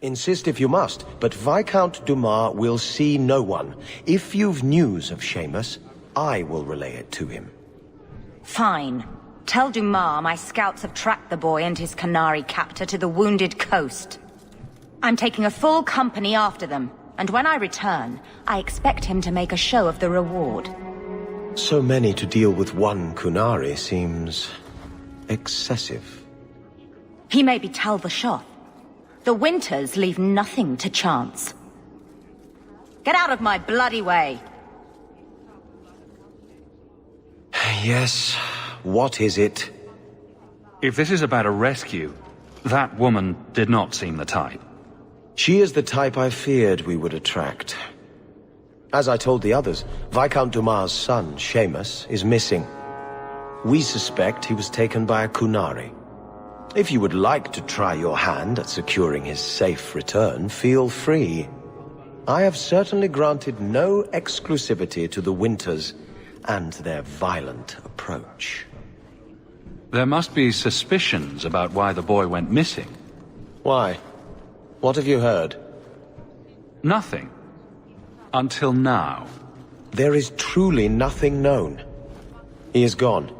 Insist if you must, but Viscount Dumas will see no one. If you've news of Seamus, I will relay it to him. Fine. Tell Dumas my scouts have tracked the boy and his Qunari captor to the wounded coast. I'm taking a full company after them, and when I return, I expect him to make a show of the reward. So many to deal with one Qunari seems excessive. He may be Tal-Vashoth. The winters leave nothing to chance. Get out of my bloody way! Yes, what is it? If this is about a rescue, that woman did not seem the type. She is the type I feared we would attract. As I told the others, Viscount Dumas' son, Seamus, is missing. We suspect he was taken by a Qunari. If you would like to try your hand at securing his safe return, feel free. I have certainly granted no exclusivity to the Winters and their violent approach. There must be suspicions about why the boy went missing. Why? What have you heard? Nothing. Until now. There is truly nothing known. He is gone,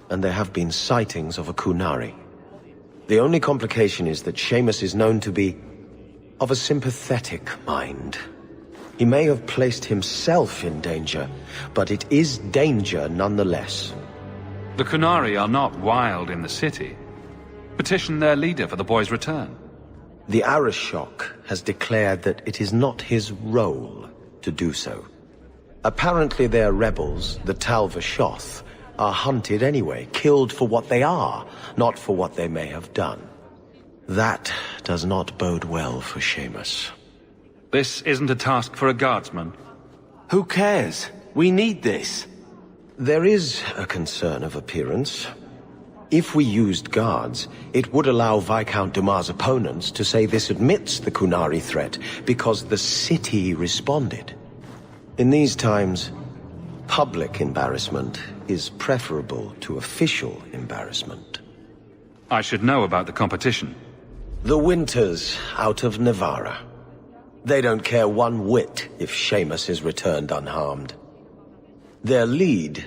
and there have been sightings of a Qunari. The only complication is that Seamus is known to be of a sympathetic mind. He may have placed himself in danger, but it is danger nonetheless. The Qunari are not wild in the city. Petition their leader for the boy's return. The Arishok has declared that it is not his role to do so. Apparently their rebels, the Tal-Vashoth, are hunted anyway, killed for what they are, not for what they may have done. That does not bode well for Seamus. This isn't a task for a guardsman. Who cares? We need this. There is a concern of appearance. If we used guards, it would allow Viscount Dumas' opponents to say this admits the Qunari threat, because the city responded. In these times, public embarrassment is preferable to official embarrassment. I should know about the competition. The Winters out of Navarra. They don't care one whit if Seamus is returned unharmed. Their lead,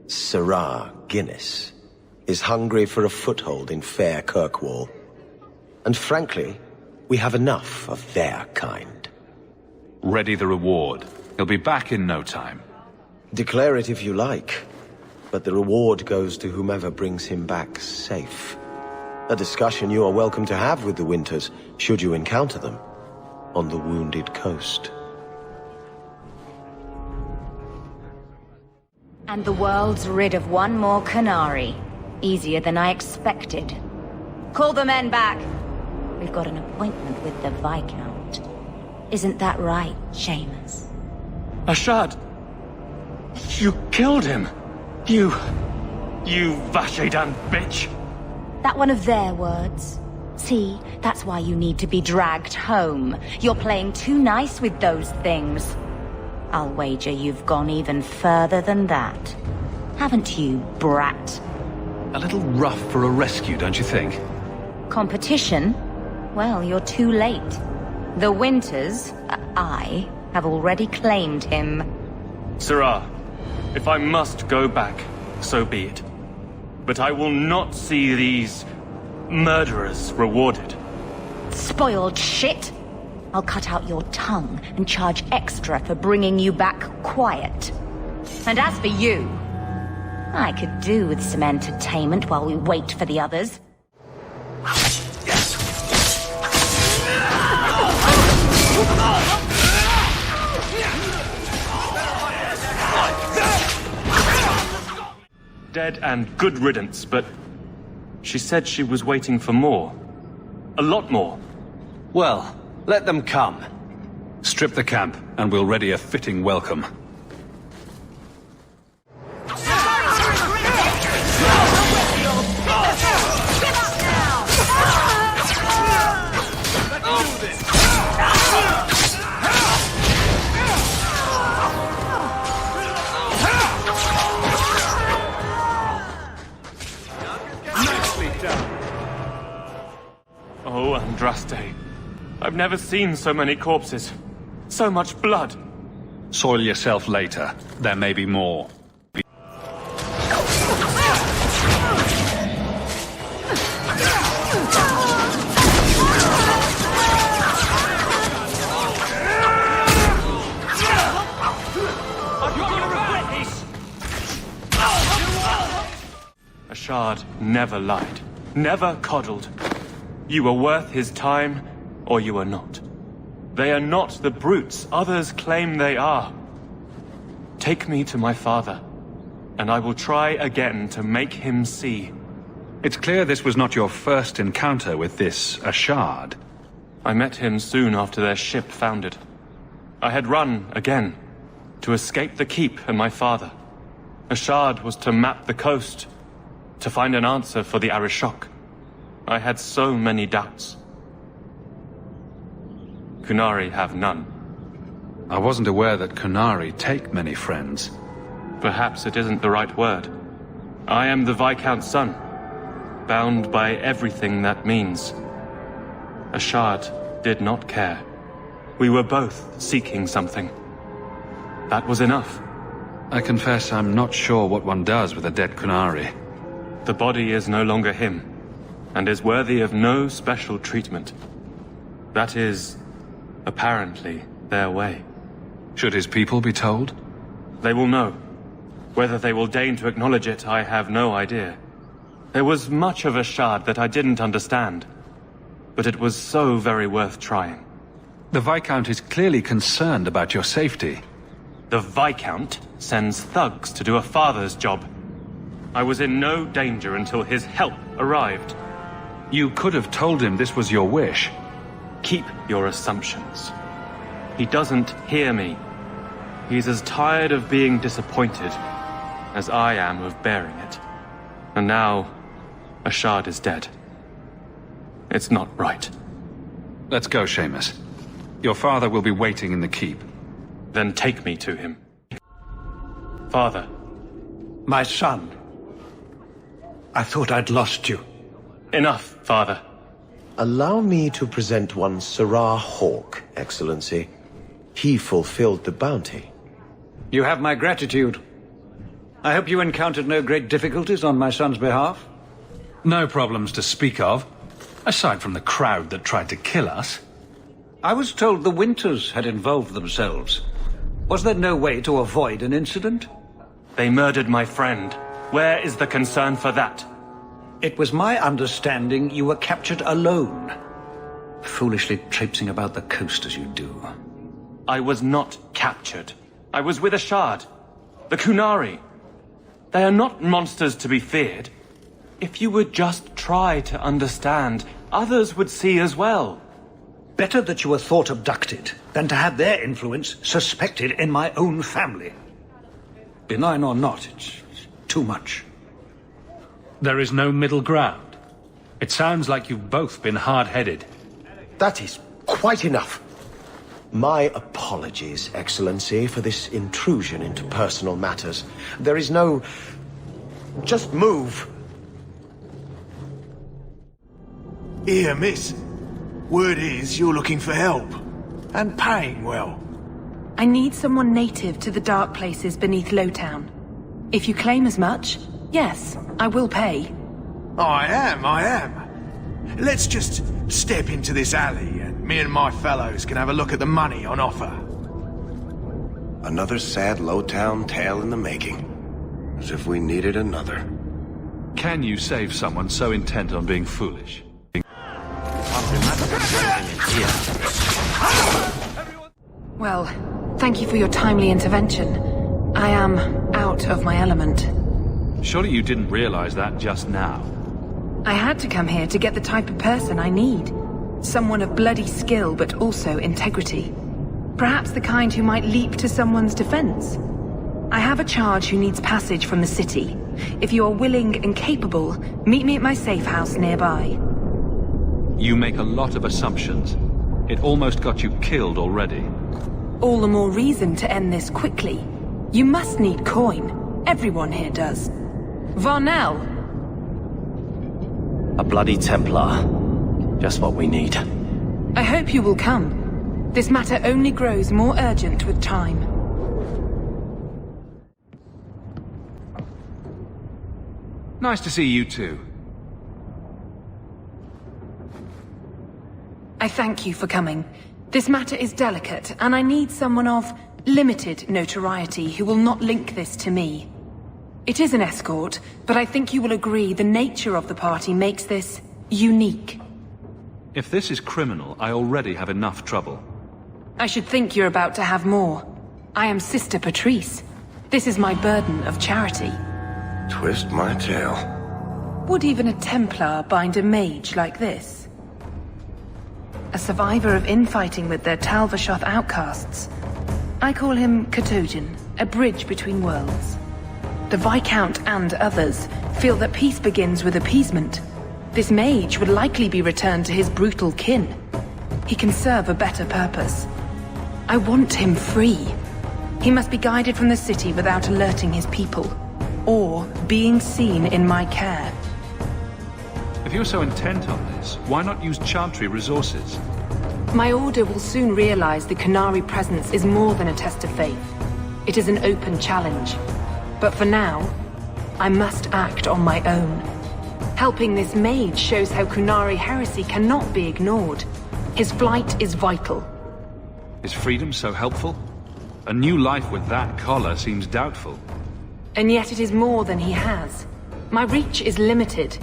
Sirrah Guinness, is hungry for a foothold in fair Kirkwall. And frankly, we have enough of their kind. Ready the reward. He'll be back in no time. Declare it if you like, but the reward goes to whomever brings him back safe. A discussion you are welcome to have with the Winters, should you encounter them, on the wounded coast. And the world's rid of one more Qunari. Easier than I expected. Call the men back. We've got an appointment with the Viscount. Isn't that right, Seamus? Ashad! You killed him! You Vashedan bitch! That one of their words. See, that's why you need to be dragged home. You're playing too nice with those things. I'll wager you've gone even further than that. Haven't you, brat? A little rough for a rescue, don't you think? Competition? Well, you're too late. The Winters, I, have already claimed him. Sirrah, if I must go back, so be it. But I will not see these murderers rewarded. Spoiled shit! I'll cut out your tongue and charge extra for bringing you back quiet. And as for you, I could do with some entertainment while we wait for the others. Dead and good riddance, but she said she was waiting for more. A lot more. Well, let them come. Strip the camp, and we'll ready a fitting welcome. Andraste. I've never seen so many corpses. So much blood. Soil yourself later. There may be more. A shard never lied. Never coddled. You were worth his time, or you are not. They are not the brutes others claim they are. Take me to my father, and I will try again to make him see. It's clear this was not your first encounter with this Ashard. I met him soon after their ship foundered. I had run again, to escape the keep and my father. Ashard was to map the coast, to find an answer for the Arishok. I had so many doubts. Qunari have none. I wasn't aware that Qunari take many friends. Perhaps it isn't the right word. I am the Viscount's son, bound by everything that means. Ashard did not care. We were both seeking something. That was enough. I confess I'm not sure what one does with a dead Qunari. The body is no longer him, and is worthy of no special treatment. That is, apparently, their way. Should his people be told? They will know. Whether they will deign to acknowledge it, I have no idea. There was much of Ashard that I didn't understand, but it was so very worth trying. The Viscount is clearly concerned about your safety. The Viscount sends thugs to do a father's job. I was in no danger until his help arrived. You could have told him this was your wish. Keep your assumptions. He doesn't hear me. He's as tired of being disappointed as I am of bearing it. And now, Ashard is dead. It's not right. Let's go, Seamus. Your father will be waiting in the keep. Then take me to him. Father. My son. I thought I'd lost you. Enough, Father. Allow me to present one Sirrah Hawke, Excellency. He fulfilled the bounty. You have my gratitude. I hope you encountered no great difficulties on my son's behalf? No problems to speak of, aside from the crowd that tried to kill us. I was told the Winters had involved themselves. Was there no way to avoid an incident? They murdered my friend. Where is the concern for that? It was my understanding you were captured alone. Foolishly traipsing about the coast as you do. I was not captured. I was with Ashard. The Qunari. They are not monsters to be feared. If you would just try to understand, others would see as well. Better that you were thought abducted than to have their influence suspected in my own family. Benign or not, it's too much. There is no middle ground. It sounds like you've both been hard-headed. That is quite enough. My apologies, Excellency, for this intrusion into personal matters. There is no... Just move. Here, miss. Word is you're looking for help. And paying well. I need someone native to the dark places beneath Lowtown. If you claim as much, yes, I will pay. I am. Let's just step into this alley and me and my fellows can have a look at the money on offer. Another sad Lowtown tale in the making. As if we needed another. Can you save someone so intent on being foolish? Well, thank you for your timely intervention. I am out of my element. Surely you didn't realize that just now. I had to come here to get the type of person I need. Someone of bloody skill, but also integrity. Perhaps the kind who might leap to someone's defense. I have a charge who needs passage from the city. If you are willing and capable, meet me at my safe house nearby. You make a lot of assumptions. It almost got you killed already. All the more reason to end this quickly. You must need coin. Everyone here does. Varnell! A bloody Templar. Just what we need. I hope you will come. This matter only grows more urgent with time. Nice to see you too. I thank you for coming. This matter is delicate, and I need someone of limited notoriety who will not link this to me. It is an escort, but I think you will agree the nature of the party makes this unique. If this is criminal, I already have enough trouble. I should think you're about to have more. I am Sister Patrice. This is my burden of charity. Twist my tail. Would even a Templar bind a mage like this? A survivor of infighting with their Talvashoth outcasts. I call him Katojan, a bridge between worlds. The Viscount and others feel that peace begins with appeasement. This mage would likely be returned to his brutal kin. He can serve a better purpose. I want him free. He must be guided from the city without alerting his people, or being seen in my care. If you're so intent on this, why not use Chantry resources? My order will soon realize the Qunari presence is more than a test of faith. It is an open challenge. But for now, I must act on my own. Helping this mage shows how Qunari heresy cannot be ignored. His flight is vital. Is freedom so helpful? A new life with that collar seems doubtful. And yet it is more than he has. My reach is limited.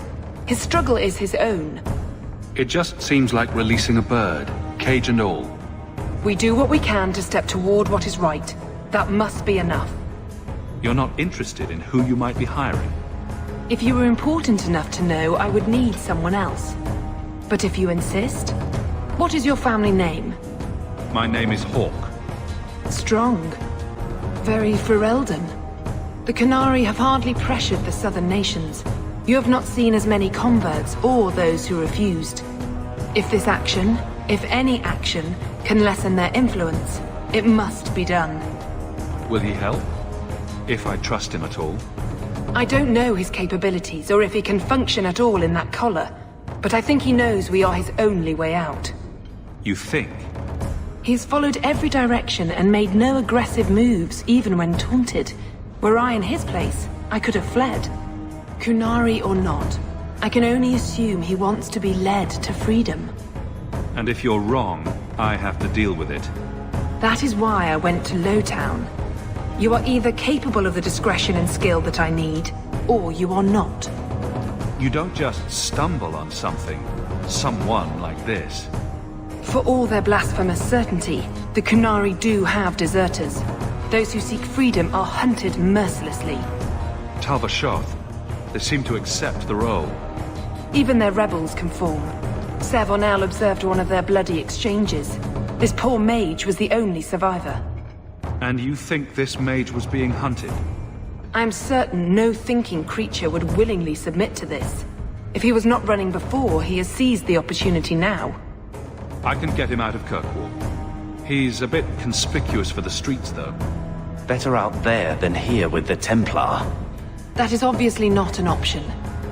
His struggle is his own. It just seems like releasing a bird, cage and all. We do what we can to step toward what is right. That must be enough. You're not interested in who you might be hiring. If you were important enough to know, I would need someone else. But if you insist, what is your family name? My name is Hawke. Strong. Very Ferelden. The Qunari have hardly pressured the southern nations. You have not seen as many converts or those who refused. If this action, if any action, can lessen their influence, it must be done. Will he help? If I trust him at all. I don't know his capabilities or if he can function at all in that collar, but I think he knows we are his only way out. You think? He's followed every direction and made no aggressive moves, even when taunted. Were I in his place, I could have fled. Qunari or not, I can only assume he wants to be led to freedom. And if you're wrong, I have to deal with it. That is why I went to Lowtown. You are either capable of the discretion and skill that I need, or you are not. You don't just stumble on something, someone like this. For all their blasphemous certainty, the Qunari do have deserters. Those who seek freedom are hunted mercilessly. Talvashoth, they seem to accept the role. Even their rebels conform. Savonel observed one of their bloody exchanges. This poor mage was the only survivor. And you think this mage was being hunted? I am certain no thinking creature would willingly submit to this. If he was not running before, he has seized the opportunity now. I can get him out of Kirkwall. He's a bit conspicuous for the streets, though. Better out there than here with the Templar. That is obviously not an option.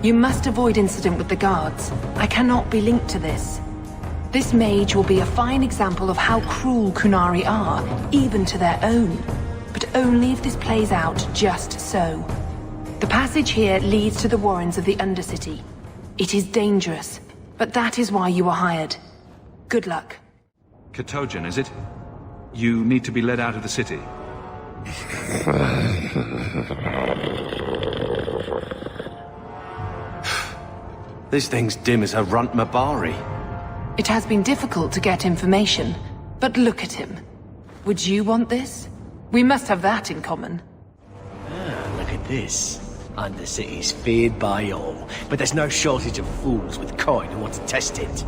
You must avoid incident with the guards. I cannot be linked to this. This mage will be a fine example of how cruel Qunari are, even to their own. But only if this plays out just so. The passage here leads to the warrens of the Undercity. It is dangerous, but that is why you were hired. Good luck. Katojan, is it? You need to be led out of the city. This thing's dim as a runt Mabari. It has been difficult to get information, but look at him. Would you want this? We must have that in common. Look at this. Undercity's feared by all, but there's no shortage of fools with coin who want to test it.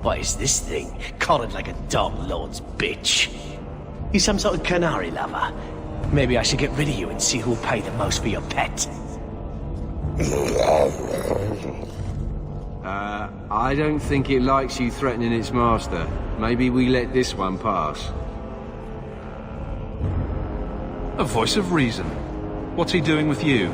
What is this thing? Collared like a dog lord's bitch. You some sort of Qunari lover? Maybe I should get rid of you and see who'll pay the most for your pet. I don't think it likes you threatening its master. Maybe we let this one pass. A voice of reason. What's he doing with you?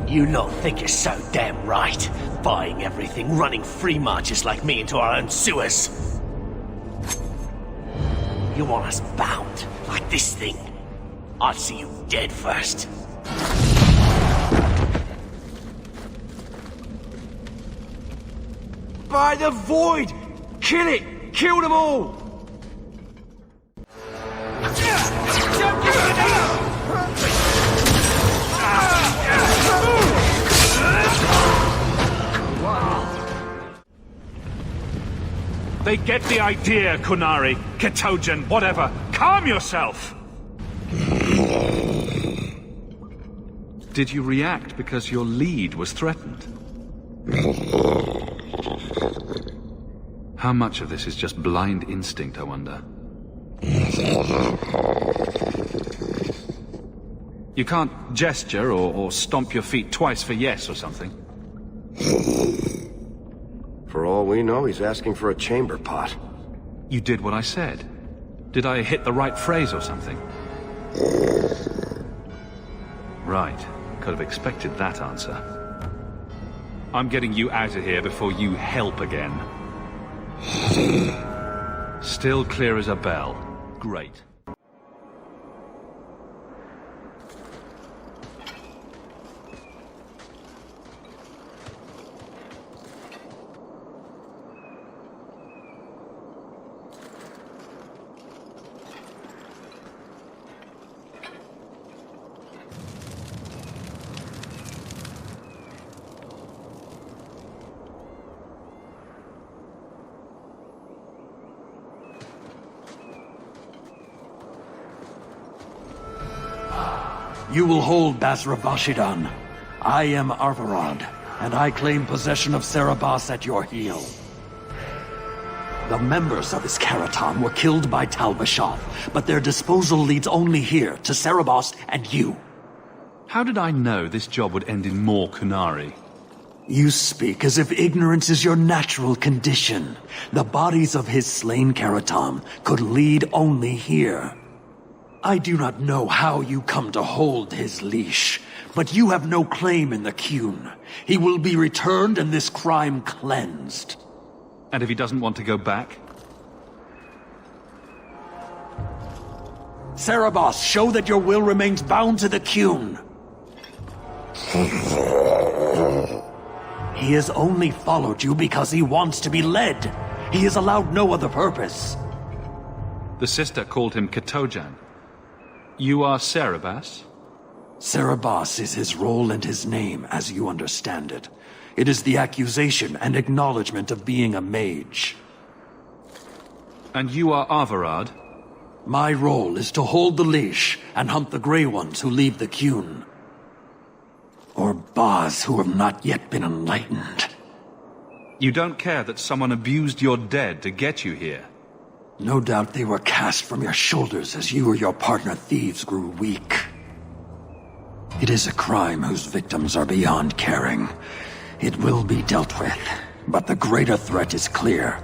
You lot think you're so damn right, buying everything, running free marches like me into our own sewers. You want us bound, like this thing? I'd see you dead first. By the void! Kill it! Kill them all! They get the idea, Qunari, Ketojan, whatever. Calm yourself! Did you react because your lead was threatened? How much of this is just blind instinct, I wonder? You can't gesture or stomp your feet twice for yes or something. For all we know, he's asking for a chamber pot. You did what I said. Did I hit the right phrase or something? Right. Could have expected that answer. I'm getting you out of here before you help again. Still clear as a bell. Great. You will hold Basra-Bashidan. I am Arvarad, and I claim possession of Serabas at your heel. The members of Escorting were killed by Tal-Bashar, but their disposal leads only here, to Serabas and you. How did I know this job would end in more Qunari? You speak as if ignorance is your natural condition. The bodies of his slain Karatam could lead only here. I do not know how you come to hold his leash, but you have no claim in the Qun. He will be returned and this crime cleansed. And if he doesn't want to go back? Serabas, show that your will remains bound to the Qun. He has only followed you because he wants to be led. He is allowed no other purpose. The sister called him Ketojan. You are Serabas? Serabas is his role and his name, as you understand it. It is the accusation and acknowledgement of being a mage. And you are Arvarad? My role is to hold the leash and hunt the Grey Ones who leave the Qun. Or Baz who have not yet been enlightened. You don't care that someone abused your dead to get you here? No doubt they were cast from your shoulders as you or your partner thieves grew weak. It is a crime whose victims are beyond caring. It will be dealt with, but the greater threat is clear.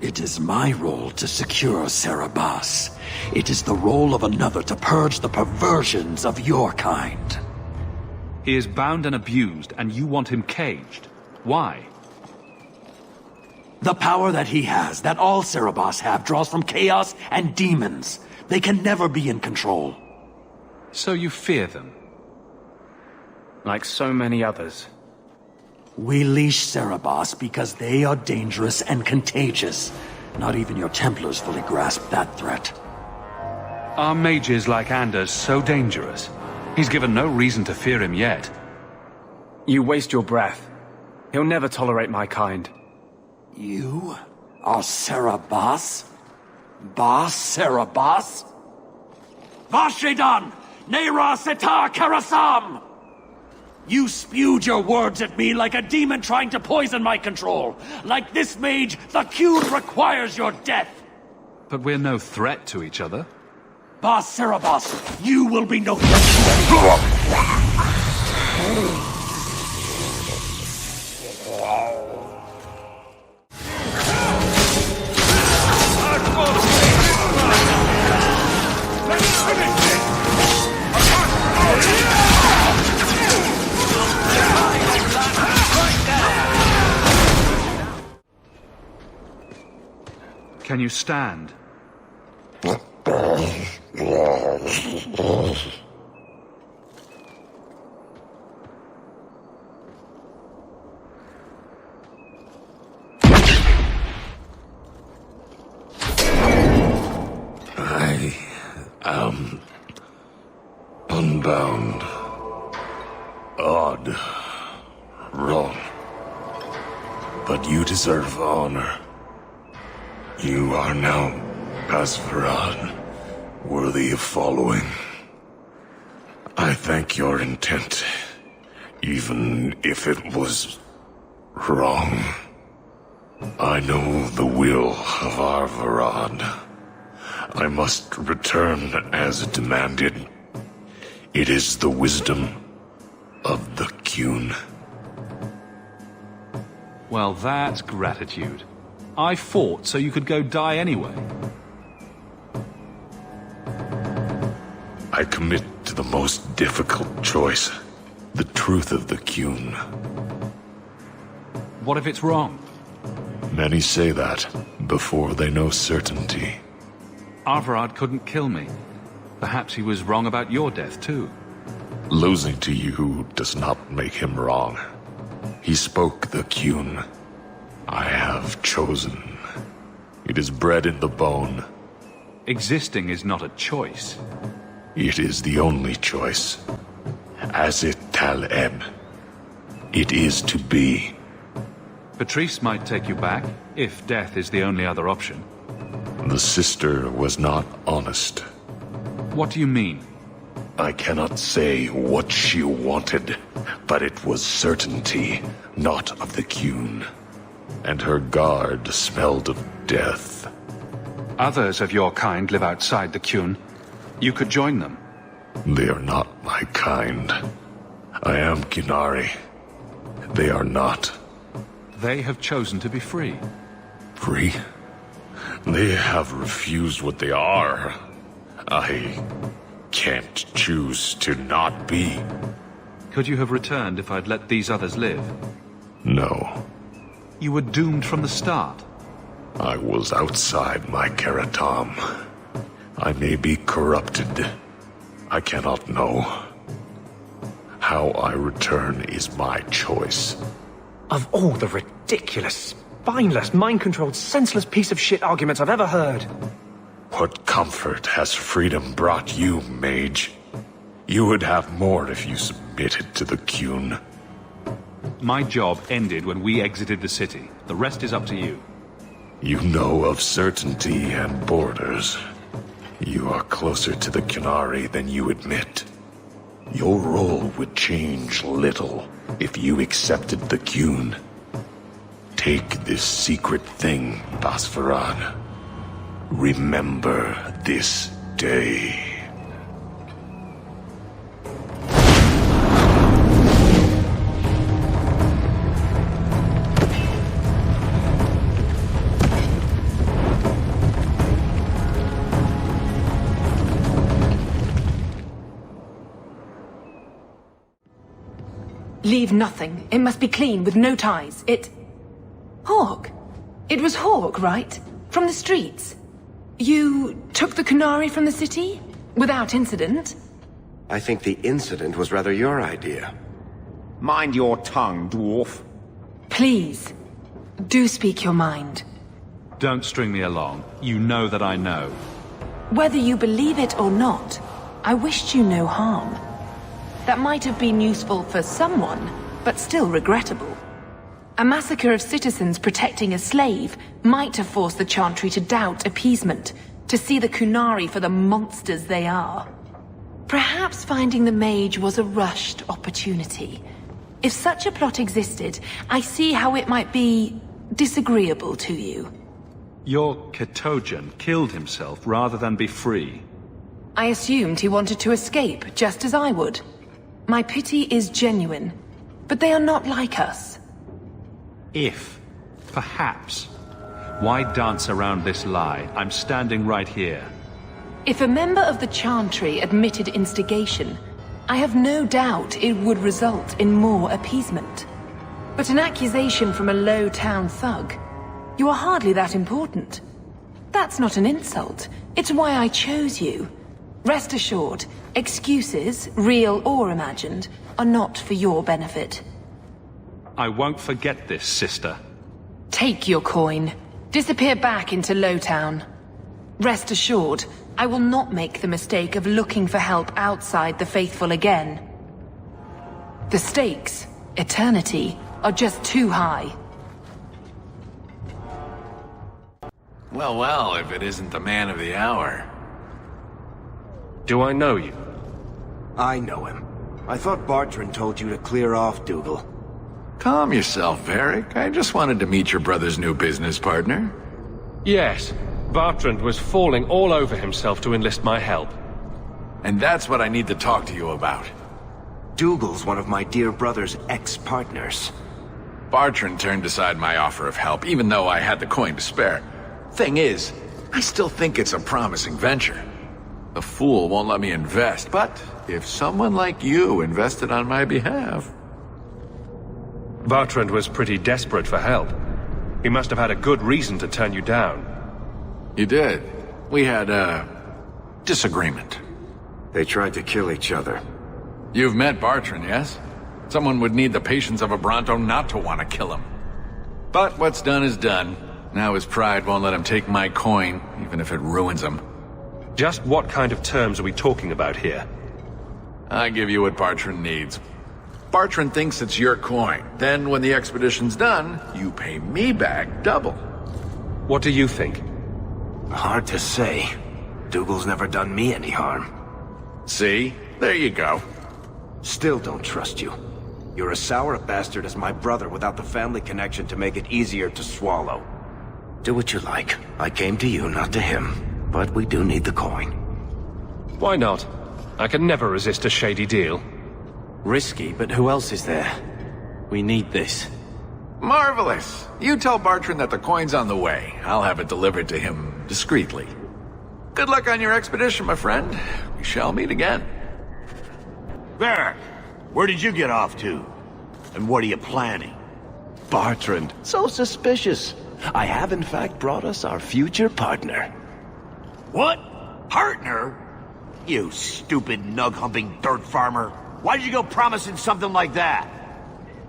It is my role to secure Serabas. It is the role of another to purge the perversions of your kind. He is bound and abused, and you want him caged. Why? The power that he has, that all Serabas have, draws from chaos and demons. They can never be in control. So you fear them? Like so many others. We leash Serabas because they are dangerous and contagious. Not even your Templars fully grasp that threat. Are mages like Anders so dangerous? He's given no reason to fear him yet. You waste your breath. He'll never tolerate my kind. You are Serabas? Serabas? Vashidan! Nera Setar Karasam! You spewed your words at me like a demon trying to poison my control. Like this mage, the Qun requires your death. But we're no threat to each other. Serabas, you will be no threat to anyone. Can you stand? I am unbound. Odd. Wrong. But you deserve honor. You are now Bartrand, worthy of following. I thank your intent, even if it was wrong. I know the will of our Varad. I must return as demanded. It is the wisdom of the Qun. Well, that's gratitude. I fought so you could go die anyway. I commit to the most difficult choice. The truth of the Qun. What if it's wrong? Many say that before they know certainty. Arvarad couldn't kill me. Perhaps he was wrong about your death, too. Losing to you does not make him wrong. He spoke the Qun. I have chosen. It is bred in the bone. Existing is not a choice. It is the only choice. As it Taleb. It is to be. Patrice might take you back, if death is the only other option. The sister was not honest. What do you mean? I cannot say what she wanted, but it was certainty, not of the Qun. And her guard smelled of death. Others of your kind live outside the Qun. You could join them. They are not my kind. I am Qunari. They are not. They have chosen to be free. Free? They have refused what they are. I can't choose to not be. Could you have returned if I'd let these others live? No. You were doomed from the start. I was outside my Keratam. I may be corrupted. I cannot know. How I return is my choice. Of all the ridiculous, spineless, mind-controlled, senseless piece of shit arguments I've ever heard. What comfort has freedom brought you, Mage? You would have more if you submitted to the Qun. My job ended when we exited the city. The rest is up to you. You know of certainty and borders. You are closer to the Qunari than you admit. Your role would change little if you accepted the Qun. Take this secret thing, Bartrand. Remember this day. Leave nothing. It must be clean, with no ties. Hawke. It was Hawke, right? From the streets. You took the Qunari from the city? Without incident? I think the incident was rather your idea. Mind your tongue, dwarf. Please. Do speak your mind. Don't string me along. You know that I know. Whether you believe it or not, I wished you no harm. That might have been useful for someone, but still regrettable. A massacre of citizens protecting a slave might have forced the Chantry to doubt appeasement, to see the Qunari for the monsters they are. Perhaps finding the Mage was a rushed opportunity. If such a plot existed, I see how it might be disagreeable to you. Your Ketojan killed himself rather than be free. I assumed he wanted to escape, just as I would. My pity is genuine, but they are not like us. If, perhaps. Why dance around this lie? I'm standing right here. If a member of the Chantry admitted instigation, I have no doubt it would result in more appeasement. But an accusation from a low-town thug? You are hardly that important. That's not an insult. It's why I chose you. Rest assured, excuses, real or imagined, are not for your benefit. I won't forget this, sister. Take your coin. Disappear back into Lowtown. Rest assured, I will not make the mistake of looking for help outside the Faithful again. The stakes, eternity, are just too high. Well, well, if it isn't the man of the hour. Do I know you? I know him. I thought Bartrand told you to clear off, Dougal. Calm yourself, Varric. I just wanted to meet your brother's new business partner. Yes. Bartrand was falling all over himself to enlist my help. And that's what I need to talk to you about. Dougal's one of my dear brother's ex-partners. Bartrand turned aside my offer of help, even though I had the coin to spare. Thing is, I still think it's a promising venture. The fool won't let me invest, but if someone like you invested on my behalf... Bartrand was pretty desperate for help. He must have had a good reason to turn you down. He did. We had a disagreement. They tried to kill each other. You've met Bartrand, yes? Someone would need the patience of a Bronto not to want to kill him. But what's done is done. Now his pride won't let him take my coin, even if it ruins him. Just what kind of terms are we talking about here? I give you what Bartrand needs. Bartrand thinks it's your coin. Then when the expedition's done, you pay me back double. What do you think? Hard to say. Dougal's never done me any harm. See? There you go. Still don't trust you. You're as sour a bastard as my brother without the family connection to make it easier to swallow. Do what you like. I came to you, not to him. But we do need the coin. Why not? I can never resist a shady deal. Risky, but who else is there? We need this. Marvelous! You tell Bartrand that the coin's on the way. I'll have it delivered to him discreetly. Good luck on your expedition, my friend. We shall meet again. Varric, where did you get off to? And what are you planning? Bartrand, so suspicious. I have in fact brought us our future partner. What? Partner? You stupid nug-humping dirt farmer. Why did you go promising something like that?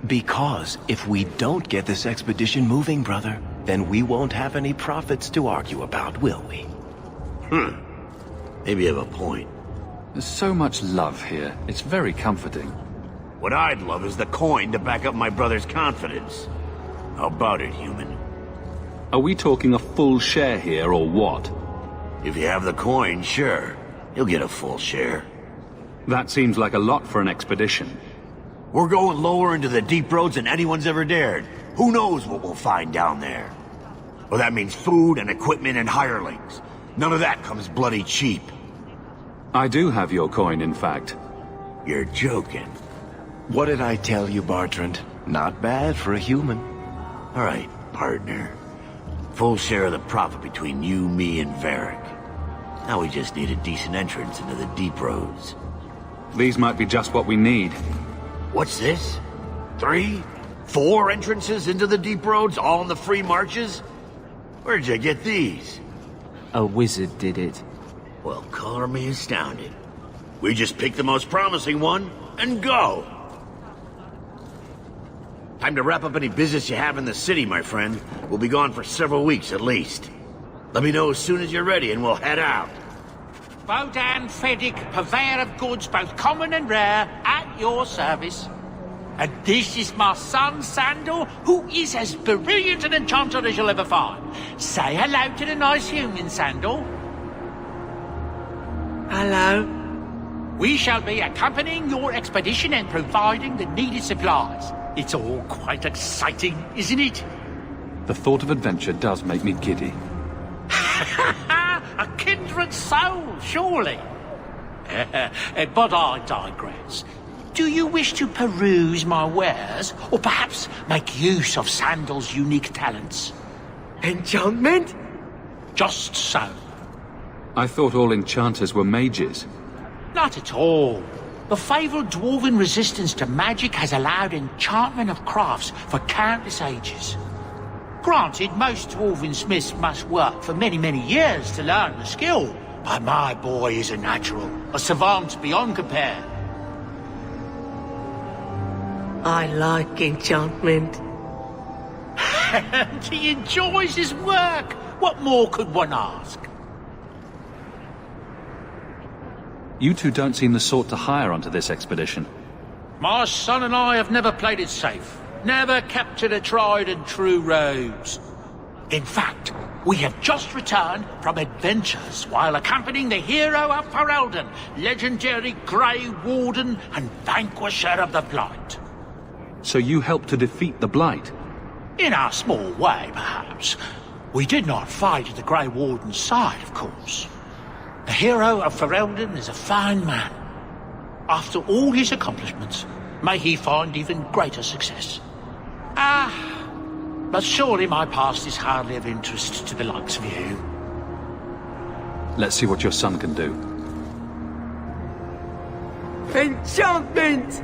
Because if we don't get this expedition moving, brother, then we won't have any profits to argue about, will we? Maybe you have a point. There's so much love here. It's very comforting. What I'd love is the coin to back up my brother's confidence. How about it, human? Are we talking a full share here, or what? If you have the coin, sure. You'll get a full share. That seems like a lot for an expedition. We're going lower into the deep roads than anyone's ever dared. Who knows what we'll find down there? Well, that means food and equipment and hirelings. None of that comes bloody cheap. I do have your coin, in fact. You're joking. What did I tell you, Bartrand? Not bad for a human. All right, partner. Full share of the profit between you, me, and Varric. Now we just need a decent entrance into the deep roads. These might be just what we need. What's this? 3? 4 entrances into the deep roads, all in the free marches? Where'd you get these? A wizard did it. Well, color me astounded. We just pick the most promising one, and go! Time to wrap up any business you have in the city, my friend. We'll be gone for several weeks at least. Let me know as soon as you're ready and we'll head out. Wodan Feddick, purveyor of goods both common and rare, at your service. And this is my son, Sandal, who is as brilliant an enchanter as you'll ever find. Say hello to the nice human, Sandal. Hello. We shall be accompanying your expedition and providing the needed supplies. It's all quite exciting, isn't it? The thought of adventure does make me giddy. A kindred soul, surely. But I digress. Do you wish to peruse my wares, or perhaps make use of Sandal's unique talents? Enchantment? Just so. I thought all enchanters were mages. Not at all. The fabled dwarven resistance to magic has allowed enchantment of crafts for countless ages. Granted, most dwarven smiths must work for many, many years to learn the skill, but my boy is a natural, a savant beyond compare. I like enchantment. And he enjoys his work. What more could one ask? You two don't seem the sort to hire onto this expedition. My son and I have never played it safe. Never captured a tried and true rose. In fact, we have just returned from adventures while accompanying the hero of Ferelden, legendary Grey Warden and vanquisher of the blight. So you helped to defeat the blight? In our small way, perhaps. We did not fight at the Grey Warden's side, of course. The hero of Ferelden is a fine man. After all his accomplishments, may he find even greater success. But surely my past is hardly of interest to the likes of you. Let's see what your son can do. Enchantment!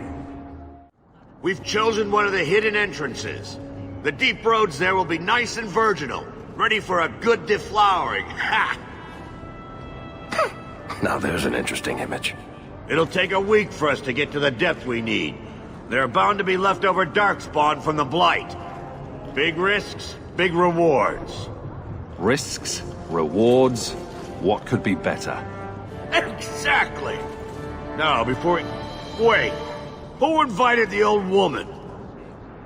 We've chosen one of the hidden entrances. The deep roads there will be nice and virginal, ready for a good deflowering. Ha! Now there's an interesting image. It'll take a week for us to get to the depth we need. There are bound to be leftover darkspawn from the blight. Big risks, big rewards. Risks, rewards, what could be better? Exactly! Now, before... Wait! Who invited the old woman?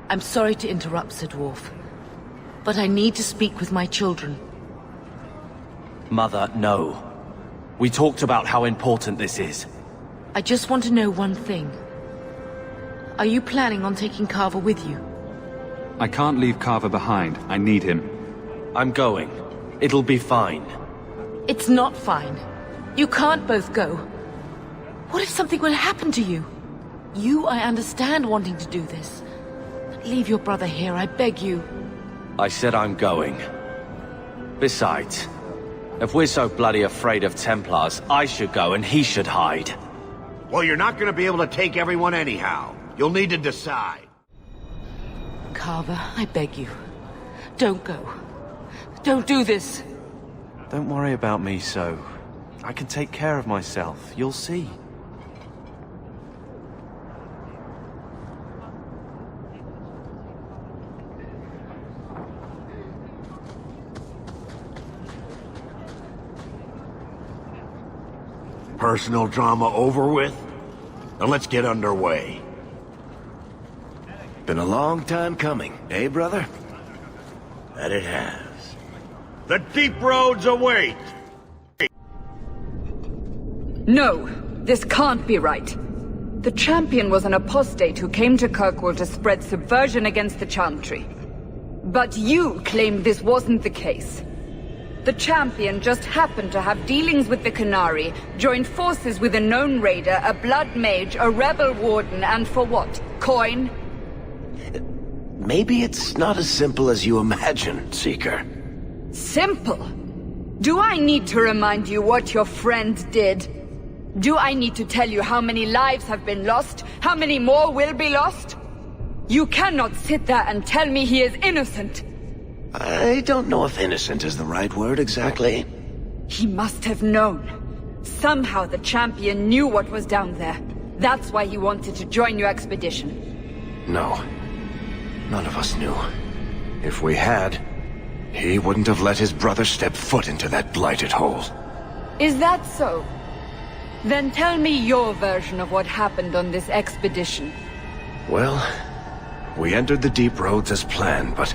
I'm sorry to interrupt, Sir Dwarf, but I need to speak with my children. Mother, no. We talked about how important this is. I just want to know one thing. Are you planning on taking Carver with you? I can't leave Carver behind. I need him. I'm going. It'll be fine. It's not fine. You can't both go. What if something will happen to you? You, I understand wanting to do this. But leave your brother here, I beg you. I said I'm going. Besides, if we're so bloody afraid of Templars, I should go and he should hide. Well, you're not gonna be able to take everyone anyhow. You'll need to decide. Carver, I beg you. Don't go. Don't do this. Don't worry about me so. I can take care of myself. You'll see. Personal drama over with? Now let's get underway. Been a long time coming, eh, brother? That it has. The deep roads await! No, this can't be right. The champion was an apostate who came to Kirkwall to spread subversion against the Chantry. But you claimed this wasn't the case. The champion just happened to have dealings with the Qunari, joined forces with a known raider, a blood mage, a rebel warden, and for what? Coin? Maybe it's not as simple as you imagine, Seeker. Simple? Do I need to remind you what your friend did? Do I need to tell you how many lives have been lost? How many more will be lost? You cannot sit there and tell me he is innocent. I don't know if innocent is the right word exactly. He must have known. Somehow the champion knew what was down there. That's why he wanted to join your expedition. No. None of us knew. If we had, he wouldn't have let his brother step foot into that blighted hole. Is that so? Then tell me your version of what happened on this expedition. Well, we entered the deep roads as planned, but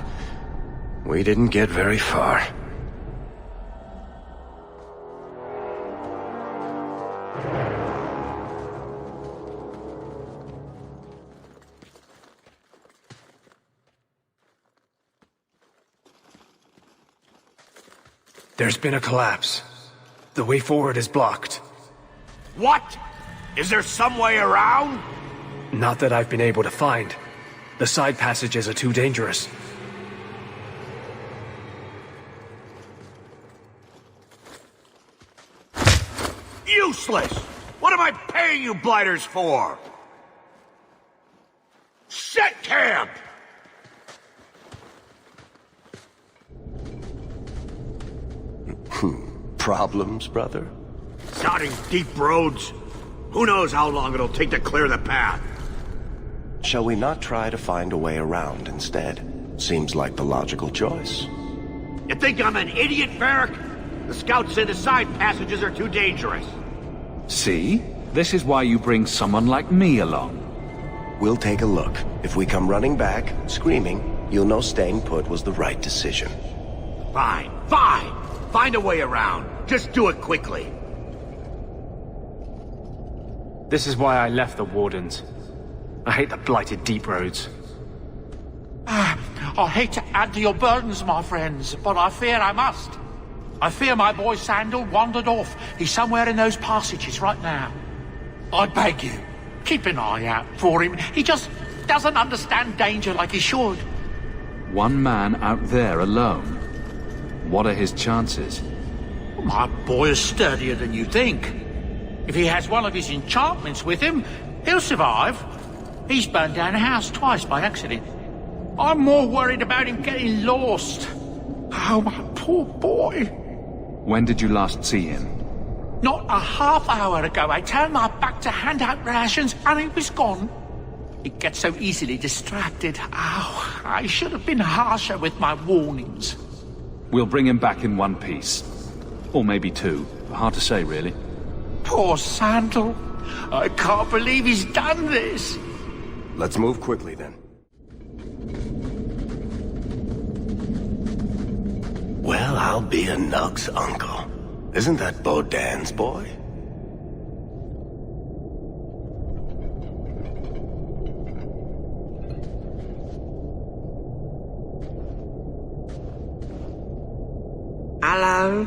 we didn't get very far. There's been a collapse. The way forward is blocked. What? Is there some way around? Not that I've been able to find. The side passages are too dangerous. Useless! What am I paying you blighters for? Set camp! Problems, brother? Sounding deep roads? Who knows how long it'll take to clear the path? Shall we not try to find a way around instead? Seems like the logical choice. You think I'm an idiot, Varric? The scouts say the side passages are too dangerous. See? This is why you bring someone like me along. We'll take a look. If we come running back, screaming, you'll know staying put was the right decision. Fine, fine! Find a way around. Just do it quickly. This is why I left the Wardens. I hate the blighted deep roads. I hate to add to your burdens, my friends, but I fear I must. I fear my boy Sandal wandered off. He's somewhere in those passages right now. I beg you, keep an eye out for him. He just doesn't understand danger like he should. One man out there alone. What are his chances? My boy is sturdier than you think. If he has one of his enchantments with him, he'll survive. He's burned down a house twice by accident. I'm more worried about him getting lost. Oh, my poor boy. When did you last see him? Not a half hour ago, I turned my back to hand out rations and he was gone. He gets so easily distracted. Oh, I should have been harsher with my warnings. We'll bring him back in one piece. Or maybe two. Hard to say, really. Poor Sandal. I can't believe he's done this. Let's move quickly, then. Well, I'll be a Nug's uncle. Isn't that Bodan's boy? Hello?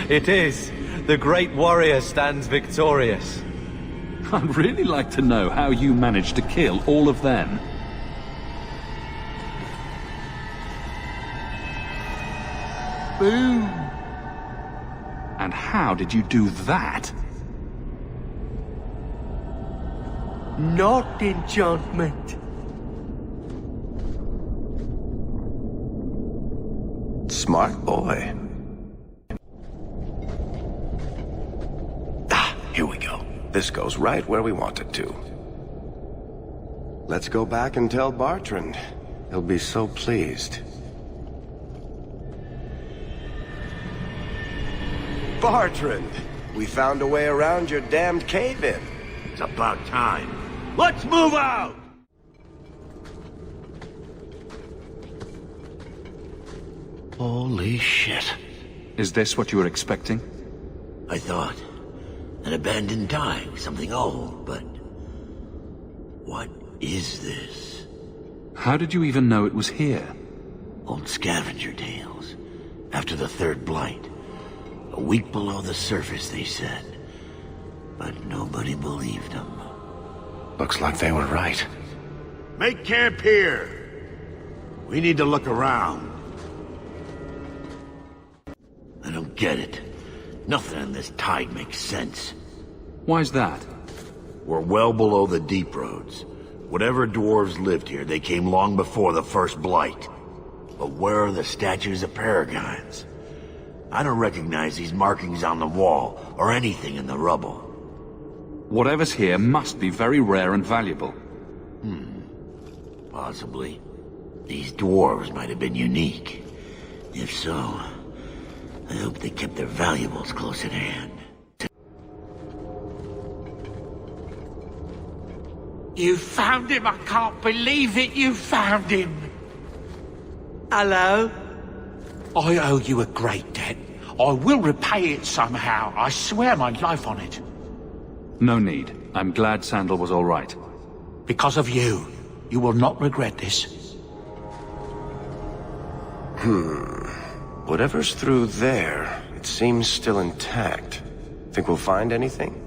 It is. The great warrior stands victorious. I'd really like to know how you managed to kill all of them. Boom. And how did you do that? Not enchantment. Smart boy. Here we go. This goes right where we want it to. Let's go back and tell Bartrand. He'll be so pleased. Bartrand! We found a way around your damned cave-in. It's about time. Let's move out! Holy shit. Is this what you were expecting? I thought. An abandoned dike, something old, but... what is this? How did you even know it was here? Old scavenger tales. After the third blight. A week below the surface, they said. But nobody believed them. Looks like they were right. Make camp here! We need to look around. I don't get it. Nothing in this tide makes sense. Why's that? We're well below the deep roads. Whatever dwarves lived here, they came long before the first blight. But where are the statues of paragons? I don't recognize these markings on the wall, or anything in the rubble. Whatever's here must be very rare and valuable. Possibly. These dwarves might have been unique. If so, I hope they kept their valuables close at hand. You found him! I can't believe it! You found him! Hello? I owe you a great debt. I will repay it somehow. I swear my life on it. No need. I'm glad Sandal was all right. Because of you. You will not regret this. Whatever's through there, it seems still intact. Think we'll find anything?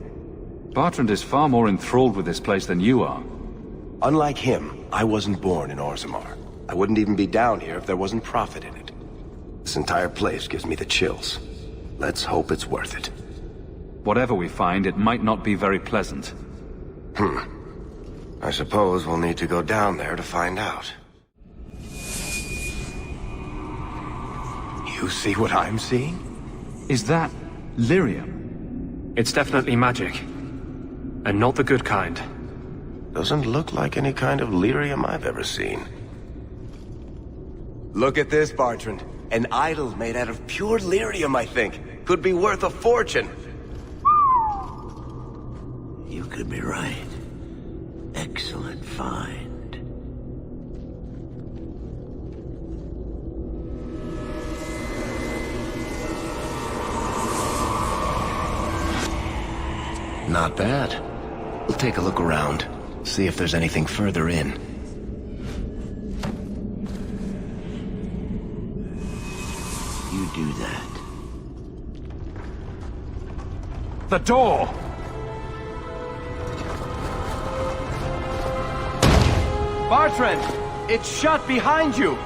Bartrand is far more enthralled with this place than you are. Unlike him, I wasn't born in Orzammar. I wouldn't even be down here if there wasn't profit in it. This entire place gives me the chills. Let's hope it's worth it. Whatever we find, it might not be very pleasant. I suppose we'll need to go down there to find out. you see what I'm seeing? Is that lyrium? It's definitely magic. And not the good kind. Doesn't look like any kind of lyrium I've ever seen. Look at this, Bartrand. An idol made out of pure lyrium, I think. Could be worth a fortune. You could be right. Excellent find. Not bad. We'll take a look around. See if there's anything further in. You do that. The door! Bartrand! It's shut behind you!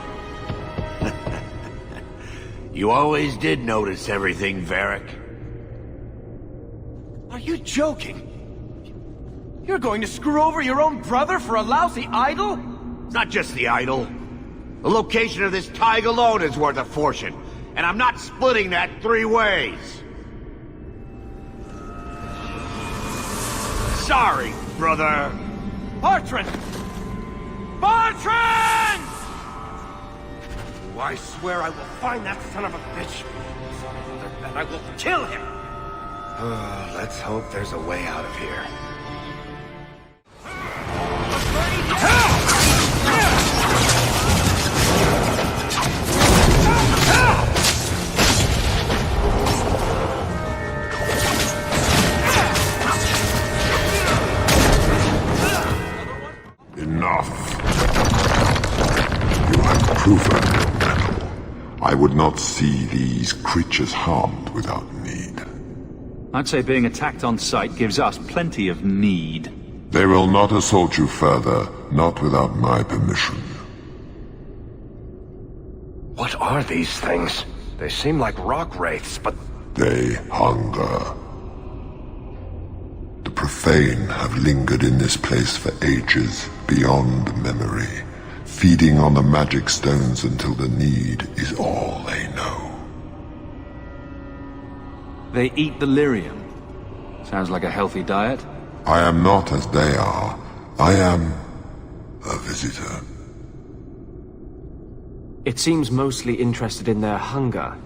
You always did notice everything, Varric. Are you joking? You're going to screw over your own brother for a lousy idol? It's not just the idol. The location of this tag alone is worth a fortune, and I'm not splitting that 3 ways. Sorry, brother. Bartrand! Bartrand! I swear I will find that son of a bitch, and I will kill him! Let's hope there's a way out of here. Enough. You have proven your mettle. I would not see these creatures harmed without need. I'd say being attacked on sight gives us plenty of need. They will not assault you further, not without my permission. What are these things? They seem like rock wraiths, but... They hunger. The profane have lingered in this place for ages, beyond memory, feeding on the magic stones until the need is all they know. They eat the lyrium. Sounds like a healthy diet. I am not as they are. I am a visitor. It seems mostly interested in their hunger.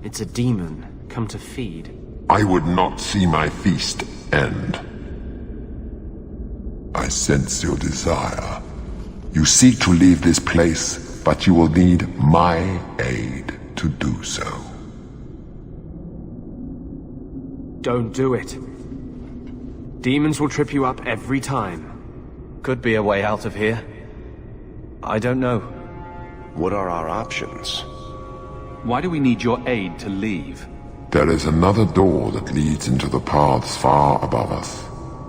It's a demon, come to feed. I would not see my feast end. I sense your desire. You seek to leave this place, but you will need my aid to do so. Don't do it. Demons will trip you up every time. Could be a way out of here. I don't know. What are our options? Why do we need your aid to leave? There is another door that leads into the paths far above us.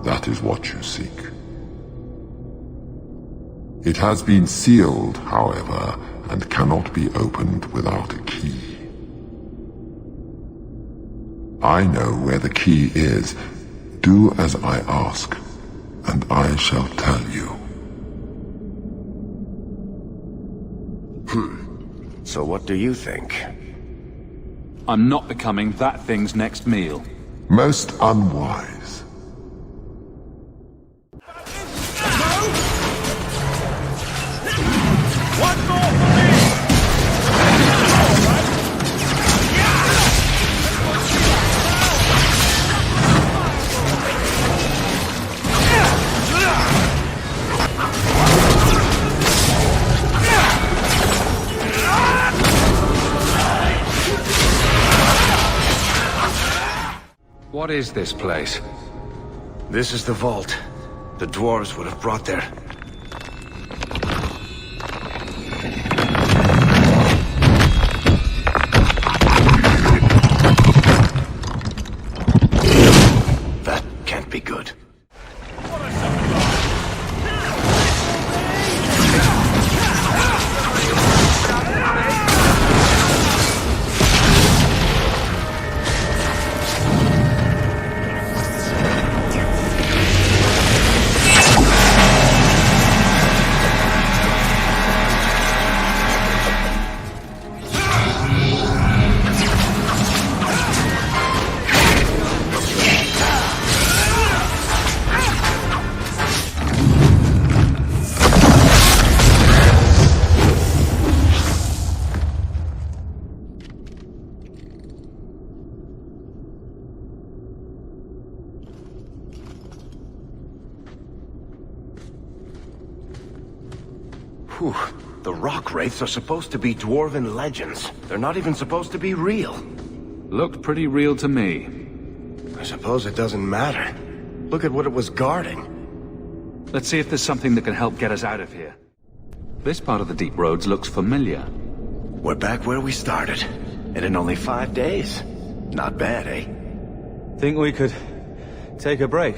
That is what you seek. It has been sealed, however, and cannot be opened without a key. I know where the key is. Do as I ask, and I shall tell you. So what do you think? I'm not becoming that thing's next meal. Most unwise. One more for me! What is this place? This is the vault. The dwarves would have brought their... That can't be good. Whew. The rock wraiths are supposed to be dwarven legends. They're not even supposed to be real. Looked pretty real to me. I suppose it doesn't matter. Look at what it was guarding. Let's see if there's something that can help get us out of here. This part of the deep roads looks familiar. We're back where we started. And in only 5 days. Not bad, eh? Think we could take a break?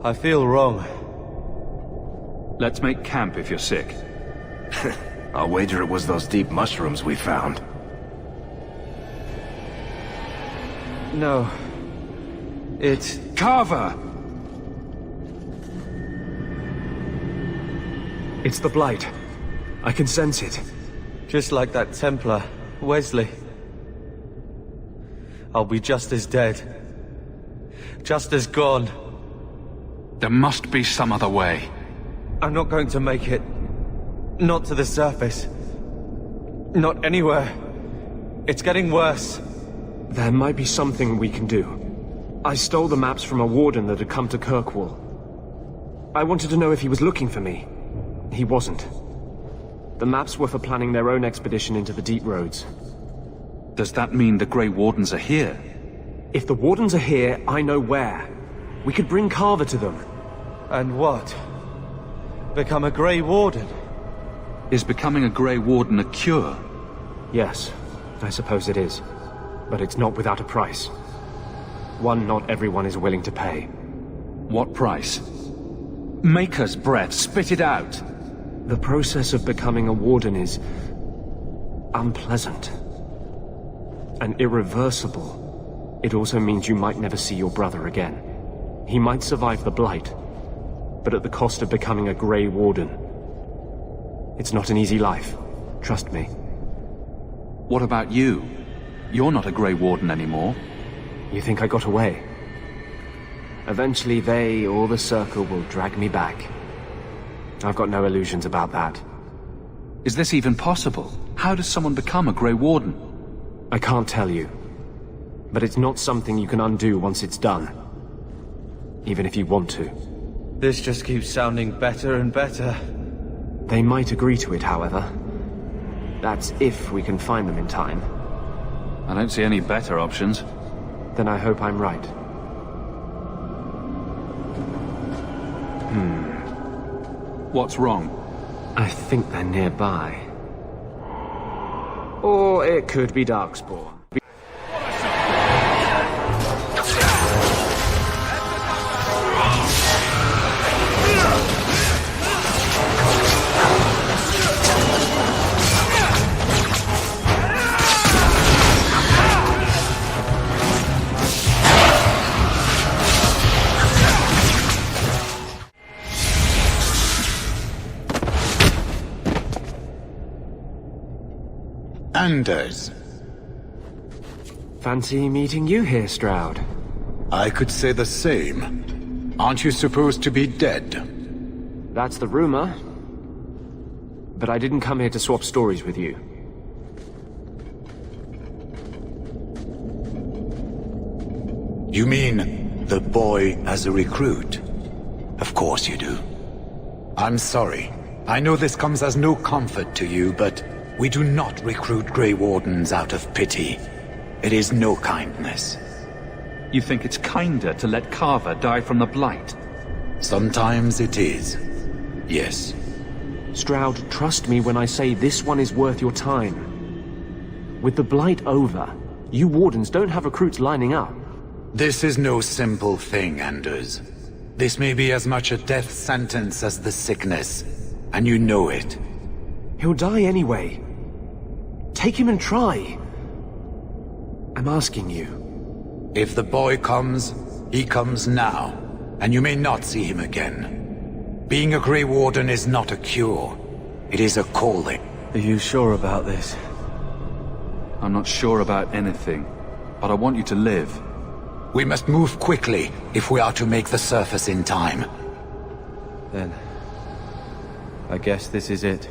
I feel wrong. Let's make camp if you're sick. I'll wager it was those deep mushrooms we found. No. It's... Carver! It's the blight. I can sense it. Just like that Templar, Wesley. I'll be just as dead. Just as gone. There must be some other way. I'm not going to make it. Not to the surface. Not anywhere. It's getting worse. There might be something we can do. I stole the maps from a warden that had come to Kirkwall. I wanted to know if he was looking for me. He wasn't. The maps were for planning their own expedition into the deep roads. Does that mean the Grey Wardens are here? If the Wardens are here, I know where. We could bring Carver to them. And what? Become a Grey Warden? Is becoming a Grey Warden a cure? Yes, I suppose it is. But it's not without a price. One not everyone is willing to pay. What price? Maker's breath, spit it out! The process of becoming a Warden is... unpleasant. And irreversible. It also means you might never see your brother again. He might survive the blight, but at the cost of becoming a Grey Warden. It's not an easy life, trust me. What about you? You're not a Grey Warden anymore. You think I got away? Eventually they, or the Circle, will drag me back. I've got no illusions about that. Is this even possible? How does someone become a Grey Warden? I can't tell you. But it's not something you can undo once it's done. Even if you want to. This just keeps sounding better and better. They might agree to it, however. That's if we can find them in time. I don't see any better options. Then I hope I'm right. What's wrong? I think they're nearby. Or it could be Darkspawn. Anders. Fancy meeting you here, Stroud. I could say the same. Aren't you supposed to be dead? That's the rumor. But I didn't come here to swap stories with you. You mean the boy as a recruit? Of course you do. I'm sorry. I know this comes as no comfort to you, but we do not recruit Grey Wardens out of pity. It is no kindness. You think it's kinder to let Carver die from the blight? Sometimes it is. Yes. Stroud, trust me when I say this one is worth your time. With the blight over, you Wardens don't have recruits lining up. This is no simple thing, Anders. This may be as much a death sentence as the sickness, and you know it. He'll die anyway. Take him and try. I'm asking you. If the boy comes, he comes now, and you may not see him again. Being a Grey Warden is not a cure. It is a calling. Are you sure about this? I'm not sure about anything, but I want you to live. We must move quickly if we are to make the surface in time. Then, I guess this is it.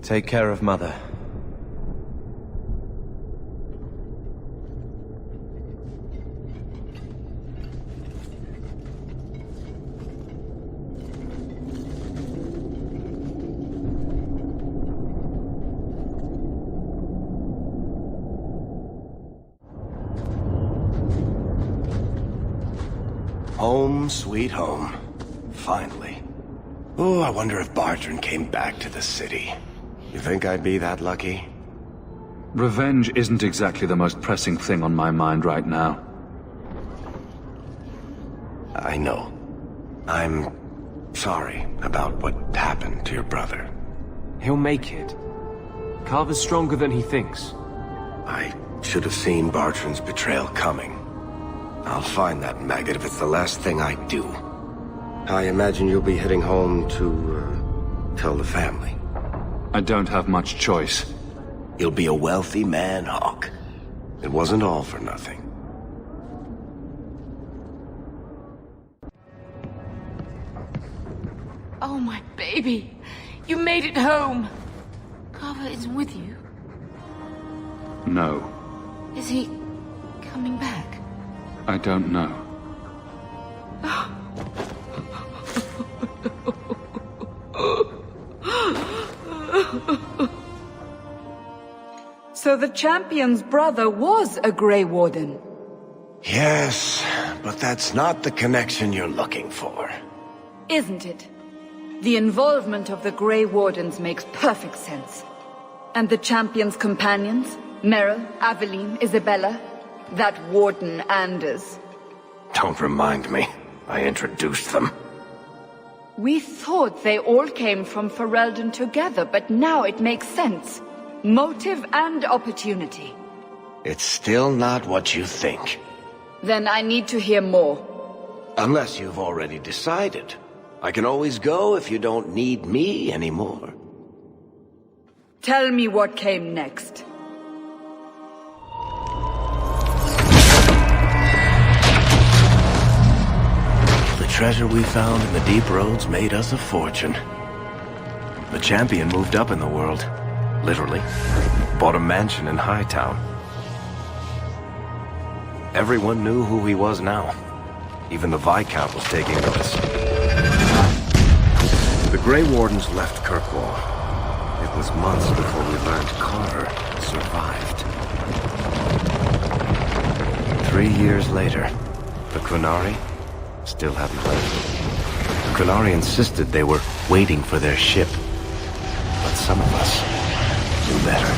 Take care of Mother. Home, sweet home. Finally. Oh, I wonder if Bartrand came back to the city. You think I'd be that lucky? Revenge isn't exactly the most pressing thing on my mind right now. I know. I'm sorry about what happened to your brother. He'll make it. Carver's stronger than he thinks. I should have seen Bartrand's betrayal coming. I'll find that maggot if it's the last thing I do. I imagine you'll be heading home to, tell the family. I don't have much choice. You'll be a wealthy man, Hawke. It wasn't all for nothing. Oh, my baby. You made it home. Carver isn't with you. No. Is he coming back? I don't know. So the champion's brother was a Grey Warden? Yes, but that's not the connection you're looking for. Isn't it? The involvement of the Grey Wardens makes perfect sense. And the champion's companions? Merrill, Aveline, Isabella? That Warden Anders? Don't remind me. I introduced them. We thought they all came from Ferelden together, but now it makes sense. Motive and opportunity. It's still not what you think. Then I need to hear more. Unless you've already decided. I can always go if you don't need me anymore. Tell me what came next. The treasure we found in the deep roads made us a fortune. The champion moved up in the world. Literally. Bought a mansion in Hightown. Everyone knew who he was now. Even the Viscount was taking notice. The Grey Wardens left Kirkwall. It was months before we learned Carver survived. 3 years later, the Qunari still hadn't left. The Qunari insisted they were waiting for their ship. But some of us knew better.